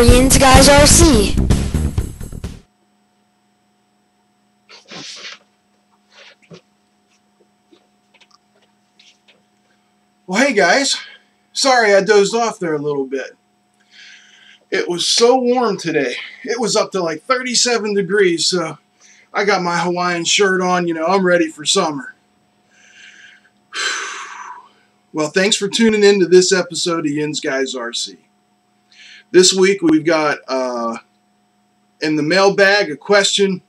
Yinz Guys RC. Well, hey guys, sorry I dozed off there a little bit. It was so warm today. It was up to like 37 degrees, so I got my Hawaiian shirt on. You know, I'm ready for summer. Well, thanks for tuning in to this episode of Yinz Guys RC. This week we've got in the mailbag a question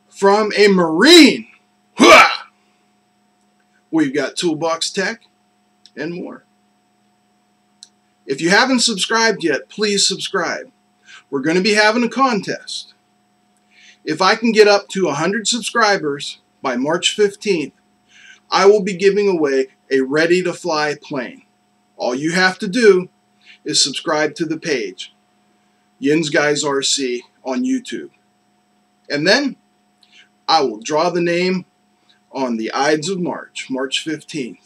from a Marine. We've got Toolbox Tech and more. If you haven't subscribed yet, please subscribe. We're going to be having a contest. If I can get up to 100 subscribers by March 15th, I will be giving away a ready-to-fly plane. All you have to do is subscribe to the page, Yinz Guys RC on YouTube. And then I will draw the name on the Ides of March, March 15th.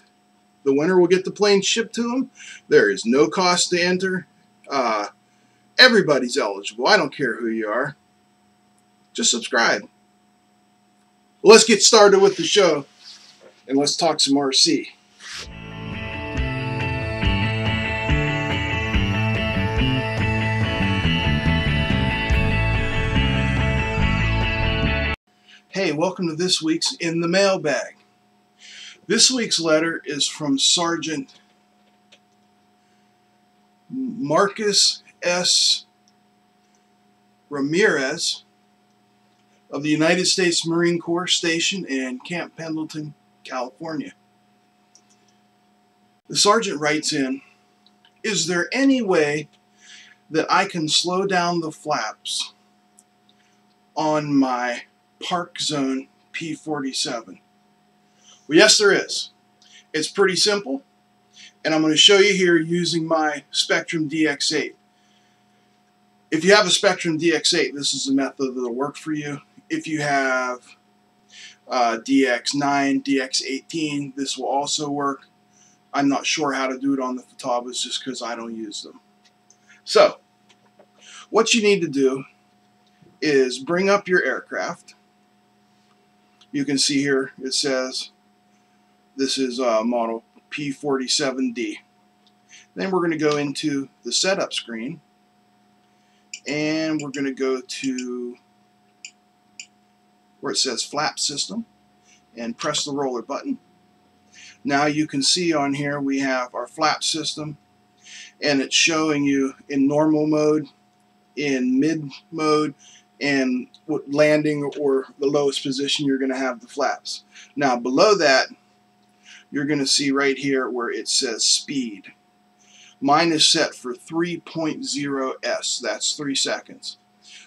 The winner will get the plane shipped to them. There is no cost to enter. Everybody's eligible. I don't care who you are. Just subscribe. Let's get started with the show, and let's talk some RC. Hey, welcome to this week's In the Mailbag. This week's letter is from Sergeant Marcus S. Ramirez of the United States Marine Corps stationed in Camp Pendleton, California. The sergeant writes in, "Is there any way that I can slow down the flaps on my Park Zone P-47? Well, yes, there is. It's pretty simple, and I'm going to show you here using my Spectrum DX8. If you have a Spectrum DX8, this is a method that will work for you. If you have DX9, DX18, this will also work. I'm not sure how to do it on the Futabas just because I don't use them. So, what you need to do is bring up your aircraft. You can see here it says this is model P-47D. Then we're going to go into the setup screen, and we're going to go to where it says flap system and press the roller button. Now you can see on here we have our flap system, and it's showing you in normal mode, in mid mode, and landing or the lowest position you're going to have the flaps. Now below that you're going to see right here where it says speed. Mine is set for 3.0s. That's 3 seconds.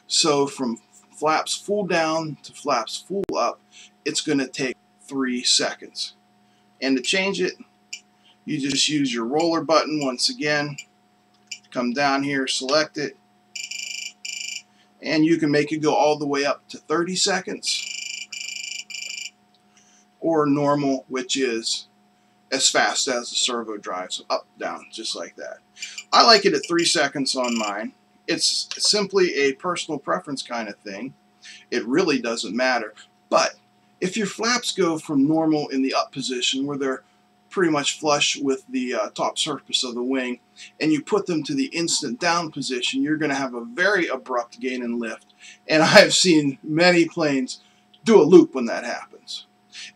So from flaps full down to flaps full up, it's going to take 3 seconds. And to change it, you just use your roller button once again. Come down here, select it, and you can make it go all the way up to 30 seconds. Or normal, which is as fast as the servo drive, so up, down, just like that. I like it at 3 seconds on mine. It's simply a personal preference kind of thing. It really doesn't matter. But if your flaps go from normal in the up position, where they're pretty much flush with the top surface of the wing, and you put them to the instant down position, you're going to have a very abrupt gain in lift. And I've seen many planes do a loop when that happens.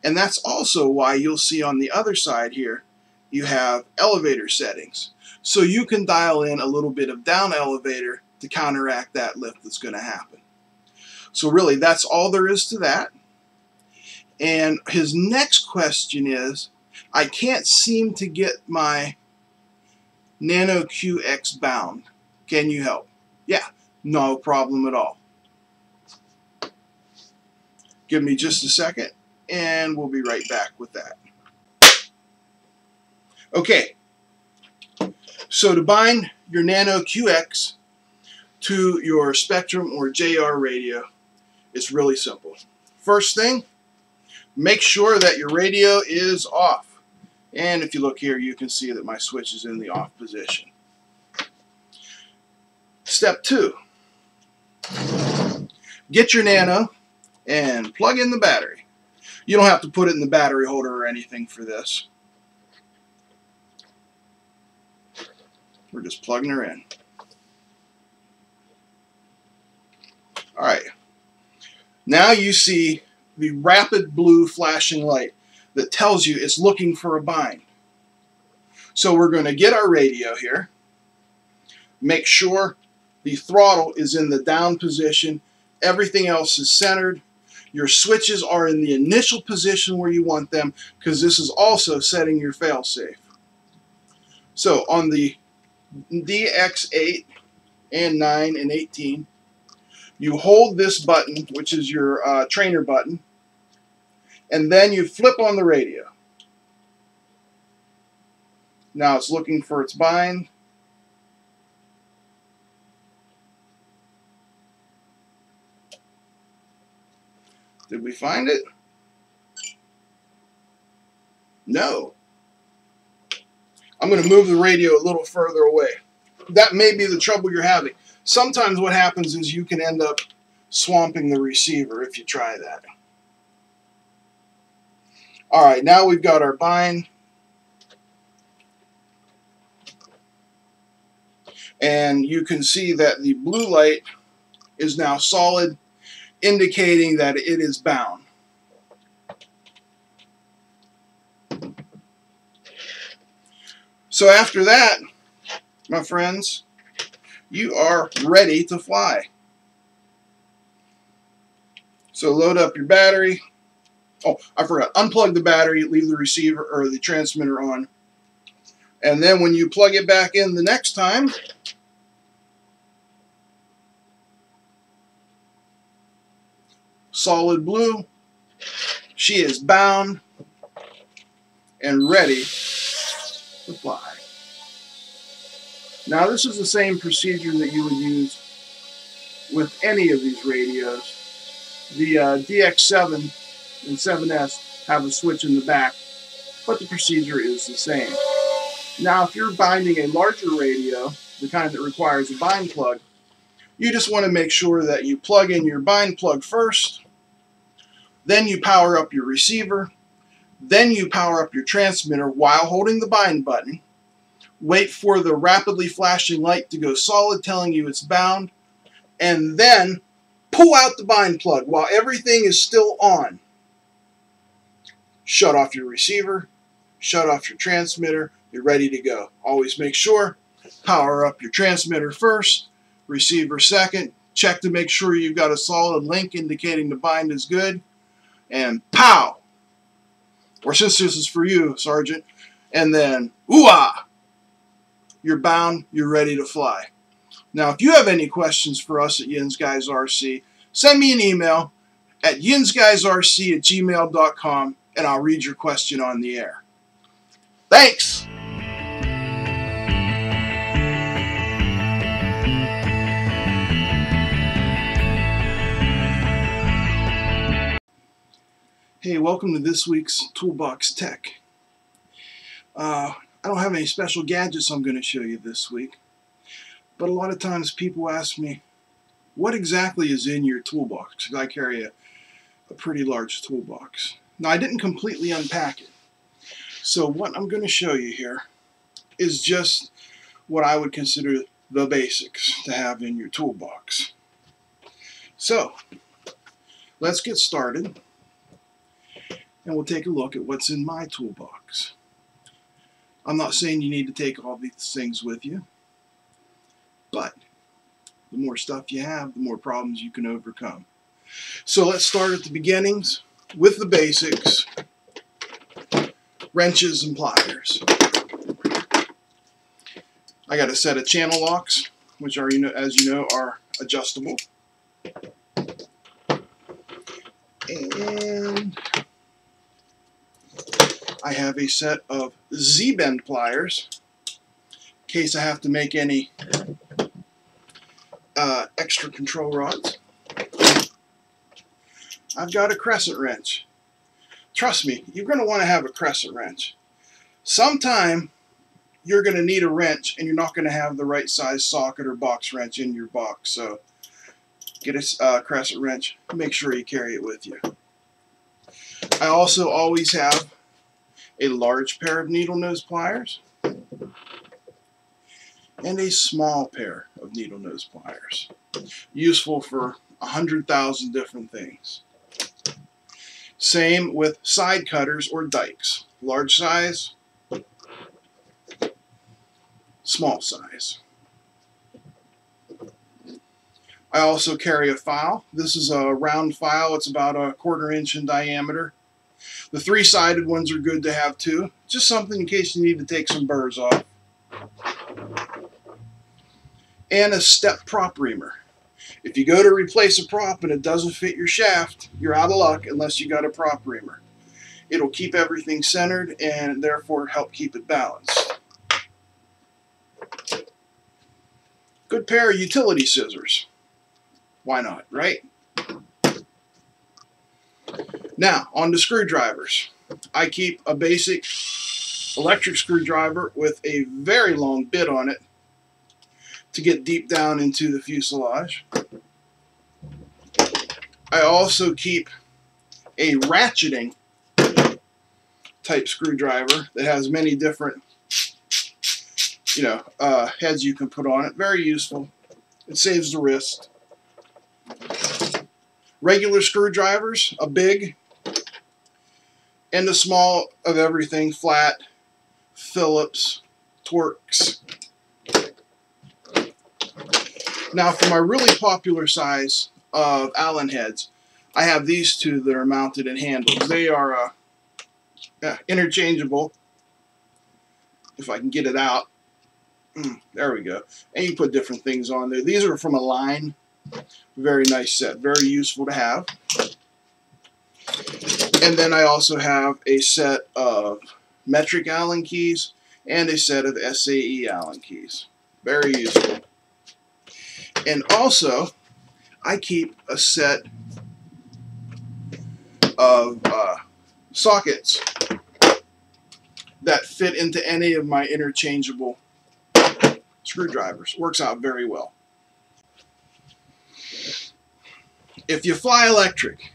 And that's also why you'll see on the other side here, you have elevator settings. So you can dial in a little bit of down elevator to counteract that lift that's going to happen. So really, that's all there is to that. And his next question is, I can't seem to get my Nano QX bound. Can you help? Yeah, no problem at all. Give me just a second, and we'll be right back with that. Okay, so to bind your Nano QX to your Spectrum or JR radio, it's really simple. First thing, make sure that your radio is off. And if you look here, you can see that my switch is in the off position. Step 2. Get your Nano and plug in the battery. You don't have to put it in the battery holder or anything for this. We're just plugging her in. Alright. Now you see the rapid blue flashing light that tells you it's looking for a bind. So we're going to get our radio here. Make sure the throttle is in the down position. Everything else is centered. Your switches are in the initial position where you want them, because this is also setting your failsafe. So on the DX8 and 9 and 18, you hold this button, which is your trainer button, and then you flip on the radio. Now it's looking for its bind. Did we find it? No. I'm going to move the radio a little further away. That may be the trouble you're having. Sometimes what happens is you can end up swamping the receiver if you try that. Alright, now we've got our bind. And you can see that the blue light is now solid, indicating that it is bound. So after that, my friends, you are ready to fly. So load up your battery. Oh, I forgot. Unplug the battery, leave the receiver or the transmitter on. And then when you plug it back in the next time, solid blue, she is bound and ready to fly. Now this is the same procedure that you would use with any of these radios. The DX7 and 7S have a switch in the back, but the procedure is the same. Now if you're binding a larger radio, the kind that requires a bind plug, you just want to make sure that you plug in your bind plug first, then you power up your receiver, then you power up your transmitter while holding the bind button, wait for the rapidly flashing light to go solid telling you it's bound, and then pull out the bind plug while everything is still on. Shut off your receiver, shut off your transmitter, you're ready to go. Always make sure, power up your transmitter first, receiver second, check to make sure you've got a solid link indicating the bind is good, and pow! Or since this is for you, Sergeant, and then ooh-ah! You're bound, you're ready to fly. Now, if you have any questions for us at Yinz Guys RC, send me an email at yinzguysrc@gmail.com and I'll read your question on the air. Thanks! Hey, welcome to this week's Toolbox Tech. I don't have any special gadgets I'm going to show you this week, but a lot of times people ask me, what exactly is in your toolbox? Because I carry a pretty large toolbox. Now, I didn't completely unpack it, so what I'm going to show you here is just what I would consider the basics to have in your toolbox. So, let's get started, and we'll take a look at what's in my toolbox. I'm not saying you need to take all these things with you, but the more stuff you have, the more problems you can overcome. So let's start at the beginnings with the basics: wrenches and pliers. I got a set of channel locks, which are, as you know, are adjustable. And I have a set of Z-bend pliers in case I have to make any extra control rods. I've got a crescent wrench. Trust me, you're going to want to have a crescent wrench. Sometime you're going to need a wrench, and you're not going to have the right size socket or box wrench in your box. So get a crescent wrench. Make sure you carry it with you. I also always have a large pair of needle nose pliers and a small pair of needle nose pliers. Useful for 100,000 different things. Same with side cutters or dikes. Large size, small size. I also carry a file. This is a round file. It's about 1/4 inch in diameter. The 3-sided ones are good to have too. Just something in case you need to take some burrs off. And a step prop reamer. If you go to replace a prop and it doesn't fit your shaft, you're out of luck unless you got a prop reamer. It'll keep everything centered and therefore help keep it balanced. Good pair of utility scissors. Why not, right? Now, on to screwdrivers. I keep a basic electric screwdriver with a very long bit on it to get deep down into the fuselage. I also keep a ratcheting type screwdriver that has many different heads you can put on it. Very useful. It saves the wrist. Regular screwdrivers, a big and a small of everything, flat, Phillips, Torx. Now for my really popular size of Allen heads, I have these two that are mounted in handles. They are interchangeable, if I can get it out. There we go. And you put different things on there. These are from a line. Very nice set. Very useful to have. And then I also have a set of metric Allen keys and a set of SAE Allen keys. Very useful. And also, I keep a set of sockets that fit into any of my interchangeable screwdrivers. Works out very well. If you fly electric,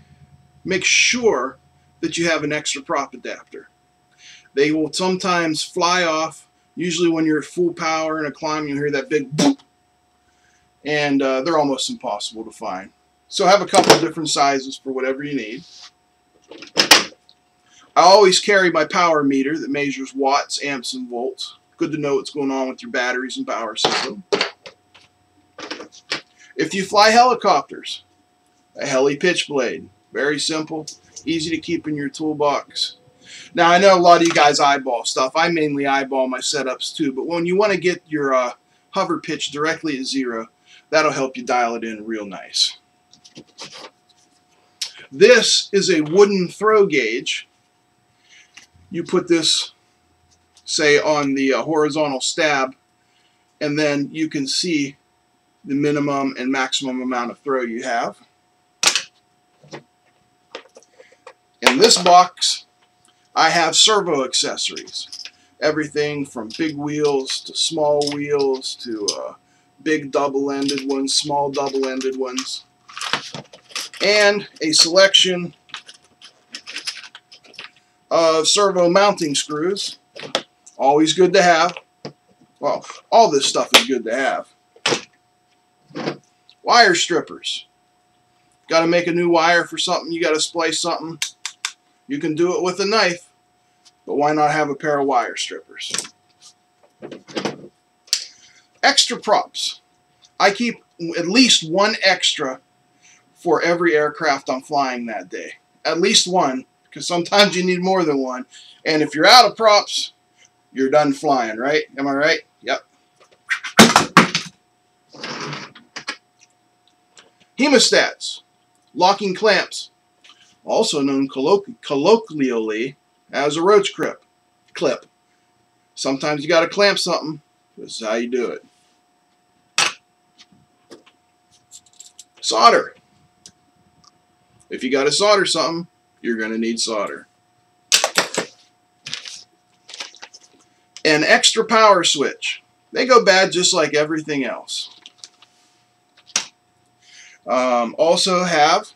make sure that you have an extra prop adapter. They will sometimes fly off. Usually when you're at full power in a climb, you'll hear that big boop, and they're almost impossible to find. So have a couple of different sizes for whatever you need. I always carry my power meter that measures watts, amps, and volts. Good to know what's going on with your batteries and power system. If you fly helicopters, a heli pitch blade. Very simple, easy to keep in your toolbox. Now I know a lot of you guys eyeball stuff. I mainly eyeball my setups too, but when you want to get your hover pitch directly at 0, that'll help you dial it in real nice. This is a wooden throw gauge. You put this, say, on the horizontal stab, and then you can see the minimum and maximum amount of throw you have. In this box, I have servo accessories. Everything from big wheels to small wheels to big double-ended ones, small double-ended ones, and a selection of servo mounting screws. Always good to have. Well, all this stuff is good to have. Wire strippers. Got to make a new wire for something, you got to splice something. You can do it with a knife, but why not have a pair of wire strippers? Extra props. I keep at least one extra for every aircraft I'm flying that day. At least one, because sometimes you need more than one. And if you're out of props, you're done flying, right? Am I right? Yep. Hemostats, locking clamps, also known colloquially as a roach clip. Sometimes you got to clamp something. This is how you do it. Solder. If you got to solder something, you're going to need solder. An extra power switch. They go bad just like everything else. Also have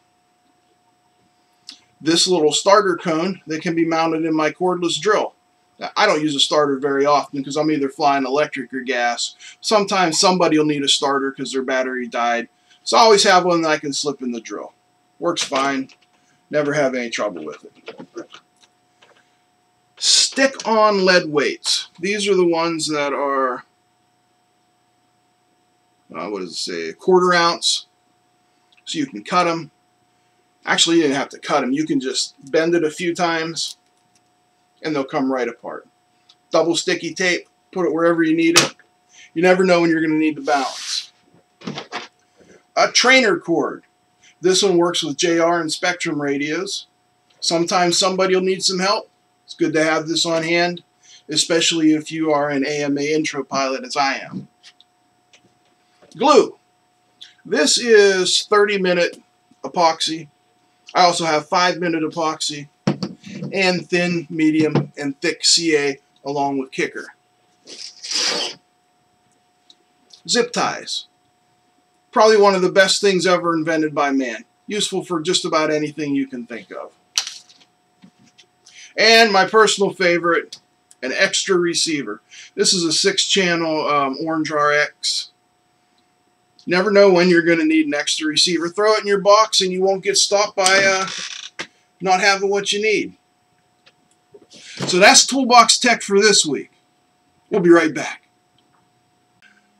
this little starter cone that can be mounted in my cordless drill. Now, I don't use a starter very often because I'm either flying electric or gas. Sometimes somebody will need a starter because their battery died. So I always have one that I can slip in the drill. Works fine. Never have any trouble with it. Stick-on lead weights. These are the ones that are, what does it say, 1/4 ounce. So you can cut them. Actually, you didn't have to cut them. You can just bend it a few times and they'll come right apart. Double sticky tape, put it wherever you need it. You never know when you're going to need to balance. A trainer cord. This one works with JR and Spectrum radios. Sometimes somebody will need some help. It's good to have this on hand, especially if you are an AMA intro pilot as I am. Glue. This is 30-minute epoxy. I also have 5-minute epoxy and thin, medium, and thick CA along with kicker. Zip ties. Probably one of the best things ever invented by man. Useful for just about anything you can think of. And my personal favorite, an extra receiver. This is a 6-channel Orange RX. Never know when you're going to need an extra receiver. Throw it in your box and you won't get stopped by not having what you need. So that's Toolbox Tech for this week. We'll be right back.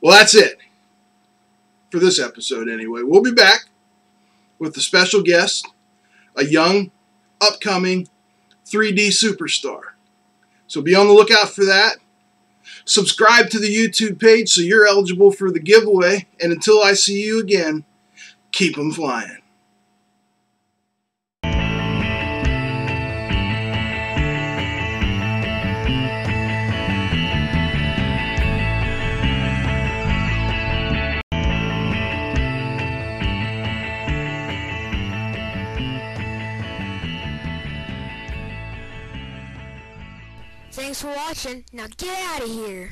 Well, that's it. For this episode anyway. We'll be back with a special guest, a young, upcoming 3D superstar. So be on the lookout for that. Subscribe to the YouTube page so you're eligible for the giveaway. And until I see you again, keep 'em flying. Thanks for watching. Now get out of here.